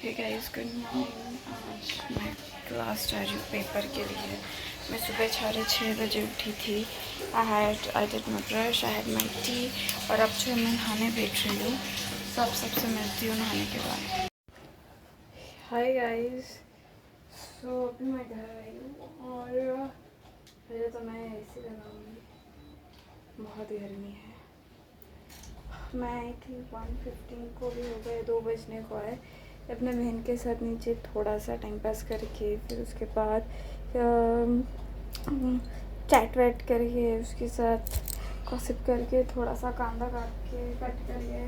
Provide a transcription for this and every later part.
Hey guys, good morning. आज मैं class जा रही हूँ पेपर के लिए। मैं सुबह 6:30 बजे उठी थी। I did my brush, I had my T और अब जो मैं नहाने बैठ रही हूँ। सबसे मिलती हूँ नहाने के बाद। हाय गाइस, सो अभी मैं घर आई हूँ और पहले तो मैं एसी लगाऊंगी, बहुत गर्मी है। मैं आई थी 1:15 को, भी हो गए 2 बजने को आए। अपने बहन के साथ नीचे थोड़ा सा टाइम पास करके फिर उसके बाद चैट वैट करके उसके साथ गॉसिप करके थोड़ा सा कांदा कट करके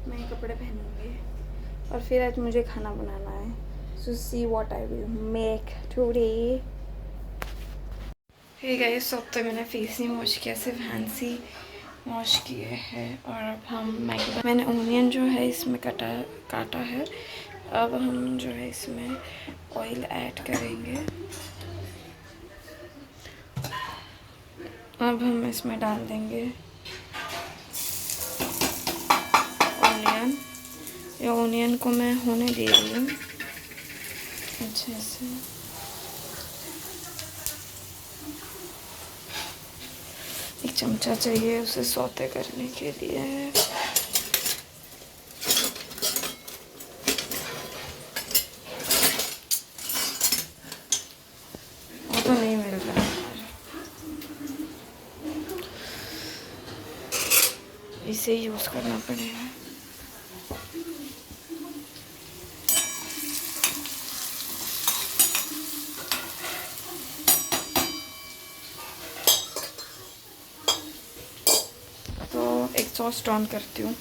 मैं कपड़े पहनूंगी और फिर आज मुझे खाना बनाना है। So see what I will make today. Hey guys, अब तो मैंने फेस नहीं वॉश किया, सिर्फ हैंड्स वॉश किए हैं और अब हम मैंने ओनियन जो है इसमें काटा है। अब हम जो है इसमें ऑयल ऐड करेंगे। अब हम इसमें डाल देंगे ओनियन। ये ओनियन को मैं होने दे रही हूँ अच्छे से। एक चमचा चाहिए उसे सौते करने के लिए। वो तो नहीं मिल रहा है, इसे यूज़ करना पड़ेगा। तो एग्जॉस्ट ऑन करती हूँ।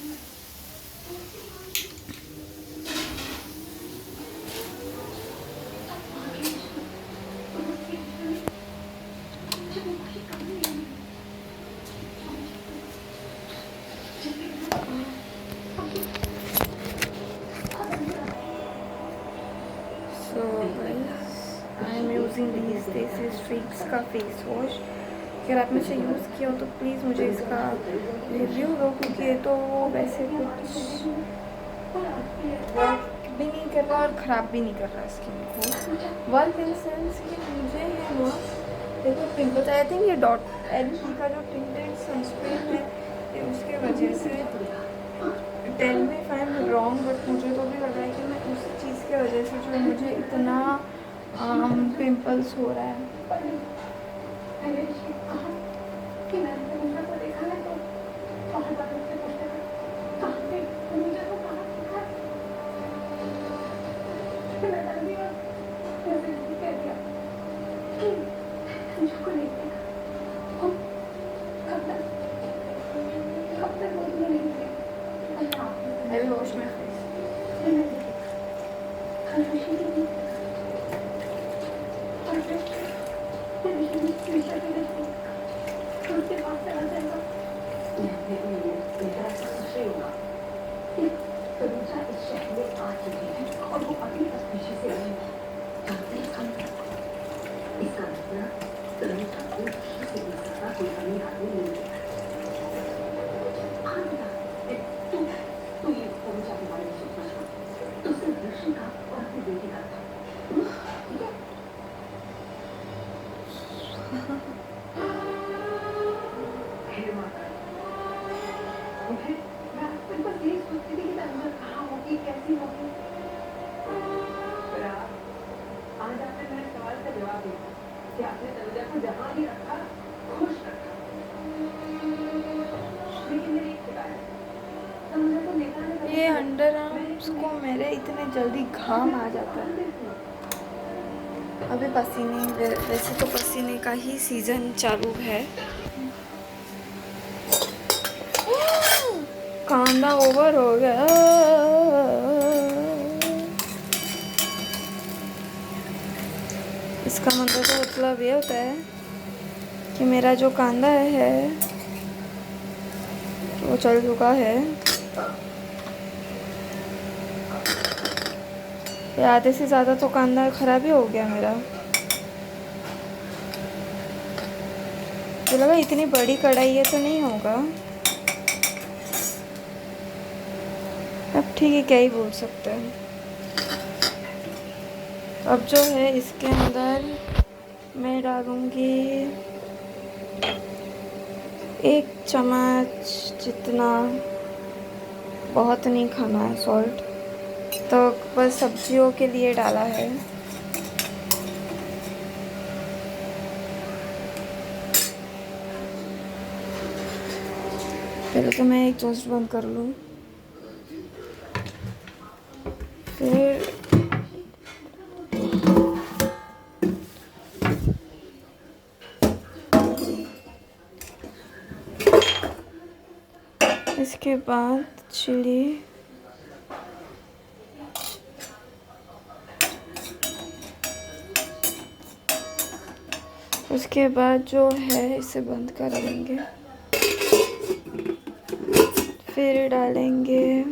So guys, I am using this is Streaks का फेस वॉश। अगर आप में से यूज़ किया हो तो प्लीज़ मुझे इसका रिव्यू दो, क्योंकि ये तो वैसे कुछ वर्क भी नहीं कर रहा और ख़राब भी नहीं कर रहा स्किन को। वर्क इन सेंस कि मुझे ये हुआ, देखो पिंपल्स, आई थिंक ये .LP का जो टिंटेड सनस्क्रीन है ये उसके वजह से। Tell me if I am wrong, but मुझे तो भी लग रहा है कि मैं उस चीज़ की वजह से जो मुझे इतना पिंपल्स हो रहा है। I will wash my face. ये अंडर आर्म्स को मेरे इतने जल्दी घाम आ जाता है। अभी पसीने, वैसे तो पसीने का ही सीज़न चालू है। कांदा ओवर हो गया। इसका मतलब ये होता है कि मेरा जो कांदा है वो चल चुका है। आधे से ज़्यादा तो कांदा ख़राब ही हो गया मेरा। मुझे लगा इतनी बड़ी कढ़ाई है तो नहीं होगा। अब ठीक है, क्या ही बोल सकते हैं। अब जो है इसके अंदर मैं डालूँगी 1 चम्मच जितना, बहुत नहीं खाना है सॉल्ट, तो बस सब्जियों के लिए डाला है। पहले तो मैं एक टोस्ट बंद कर लूँ, फिर इसके बाद चिली, उसके बाद जो है इसे बंद कर देंगे। फिर डालेंगे,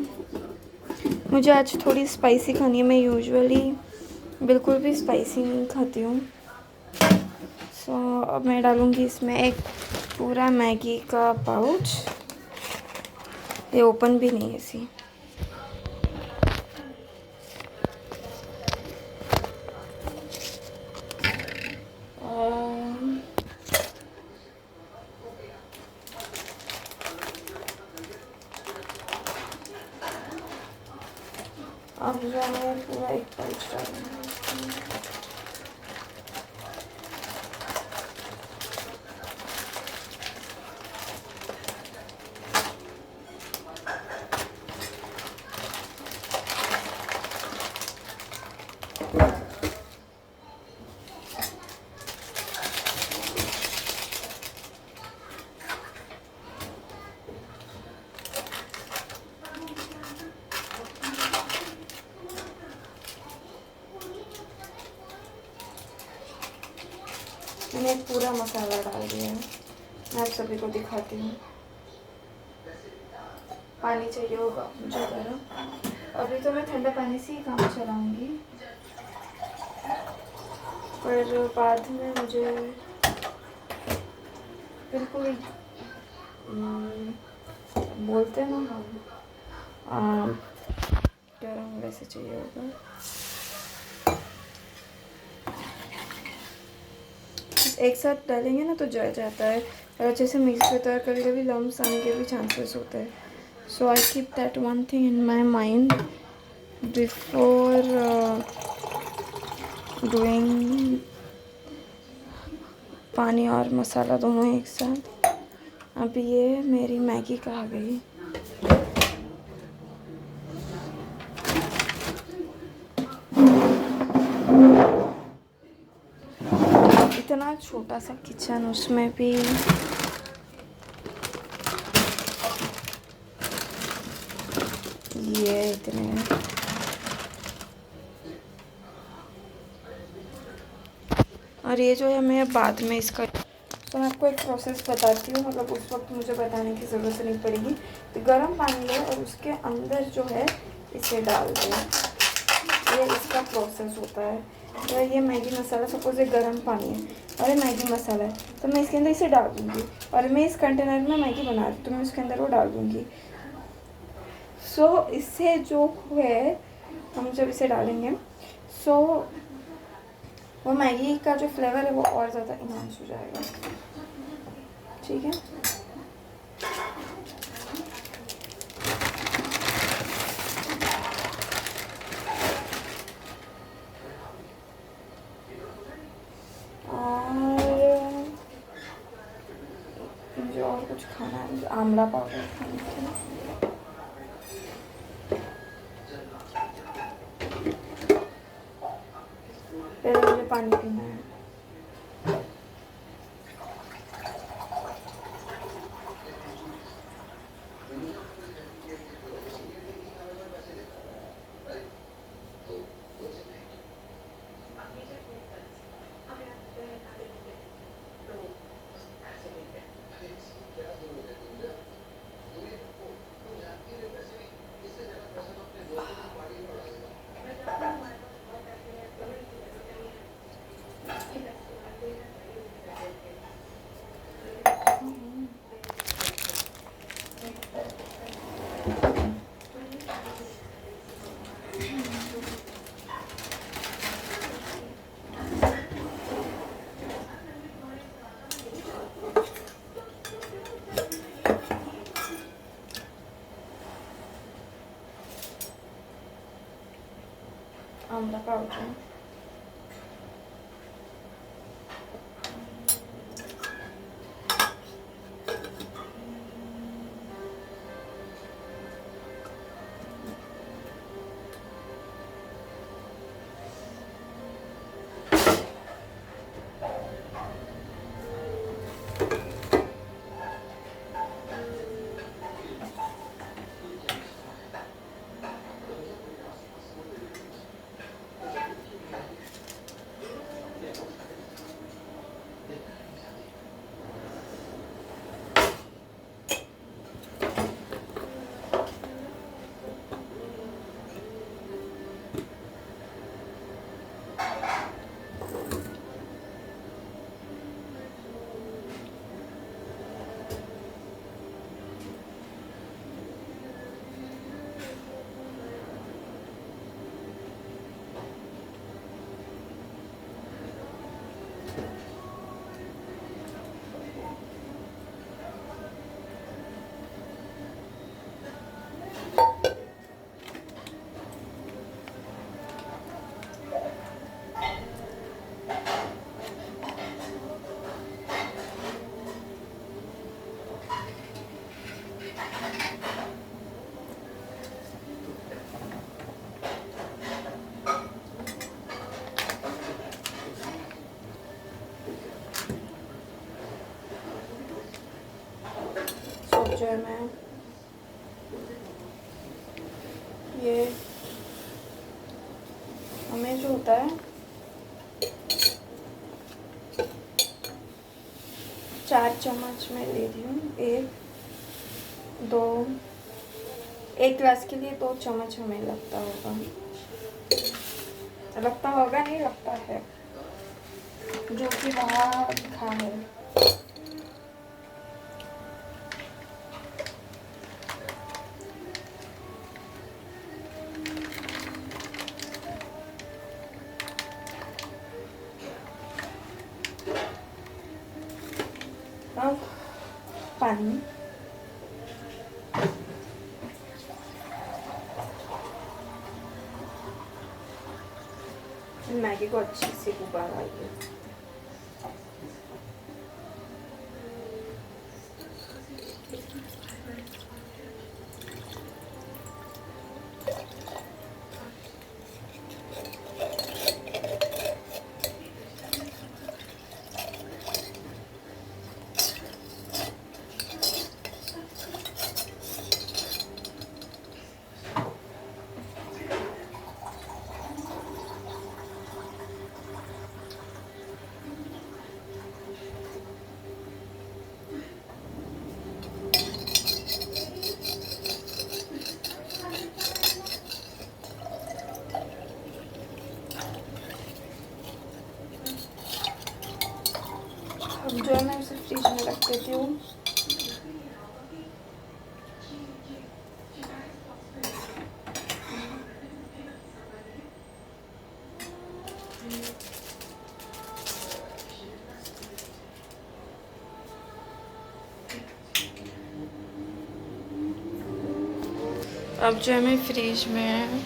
मुझे आज थोड़ी स्पाइसी खानी है, मैं यूजुअली बिल्कुल भी स्पाइसी नहीं खाती हूँ। सो अब मैं डालूँगी इसमें एक पूरा मैगी का पाउच, ये ओपन भी नहीं है इसी। अब जो है पूरा एक पाउच डालूँगी। मैंने पूरा मसाला डाल दिया है, मैं आप सभी को दिखाती हूँ। पानी चाहिए होगा मुझे गर्म, अभी तो मैं ठंडा पानी से ही काम चलाऊँगी, पर बाद में मुझे बिल्कुल ही बोलते हैं ना हम, गर्म वैसे चाहिए होगा। एक साथ डालेंगे ना तो जल जाता है, और अच्छे से मिक्स होता है, कभी कभी लम्स आने के भी चांसेस होते हैं। So I keep that one thing in my mind before doing पानी और मसाला दोनों एक साथ। अब ये मेरी मैगी कहाँ गई? इतना छोटा सा किचन, उसमें भी ये इतने, और ये जो है मैं बाद में इसका, तो मैं आपको एक प्रोसेस बताती हूँ, मतलब उस वक्त मुझे बताने की ज़रूरत नहीं पड़ेगी। तो गर्म पानी है और उसके अंदर जो है इसे डाल दें, ये इसका प्रोसेस होता है। तो ये मैगी मसाला, सपोज ये गर्म पानी है और ये मैगी मसाला है, तो मैं इसके अंदर इसे डाल दूँगी, और मैं इस कंटेनर में मैगी बना रही हूँ तो मैं उसके अंदर वो डाल दूँगी। सो इससे जो है हम जब इसे डालेंगे, सो वो मैगी का जो फ्लेवर है वो और ज़्यादा इन्हांस हो जाएगा। ठीक है, और मुझे और कुछ खाना है, मुझे आंवला पाउडर खाना है। पहले मुझे पानी पीना है। आमला पाउडर, जो है मैं ये हमें जो होता है 4 चम्मच मैं ले रही हूँ। 1 2 1 ग्लास के लिए 2 चम्मच हमें लगता होगा नहीं लगता है, जो कि वहाँ लिखा है। अब पानी, मैगी को अच्छी से उबाल आइए। अब जो है मैं उसे फ्रिज में रख देती हूँ। अब जो है मैं फ्रिज में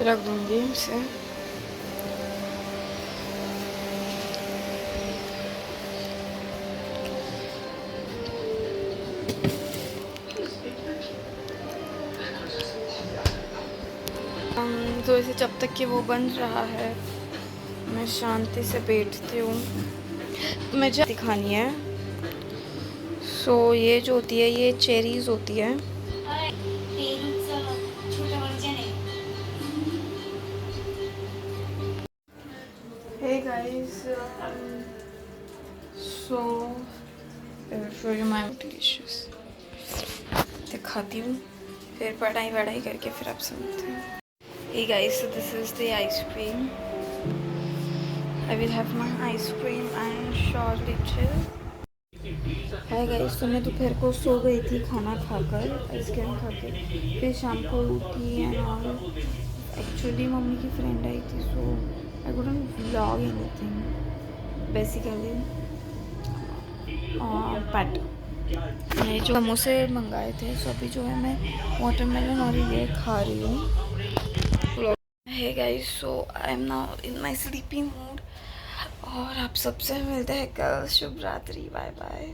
रख दूँगी इसे। तो इसे जब तक कि वो बन रहा है मैं शांति से बैठती हूँ। मुझे दिखानी है। सो ये जो होती है ये चेरीज़ होती है। Hey guys, so I will show you my delicious। दिखाती हूँ, फिर पढ़ाई वढ़ाई करके फिर आप सुनते हैं। Hey guys, so this is the ice cream। I will have my ice cream and shortly chill। Hi guys, तो मैं दोपहर को सो गई थी खाना खाकर, आइसक्रीम खा के, फिर शाम को उठी एंड ऑल। एक्चुअली मम्मी की फ्रेंड आई थी, so I couldn't vlog anything basically. But मैं जो समोसे मंगाए थे, सो अभी जो है मैं वाटरमेलन और ये खा रही हूँ। है guys, so I am now in my sleepy mood. और आप सबसे मिलते हैं कल। शुभ रात्रि, बाय बाय।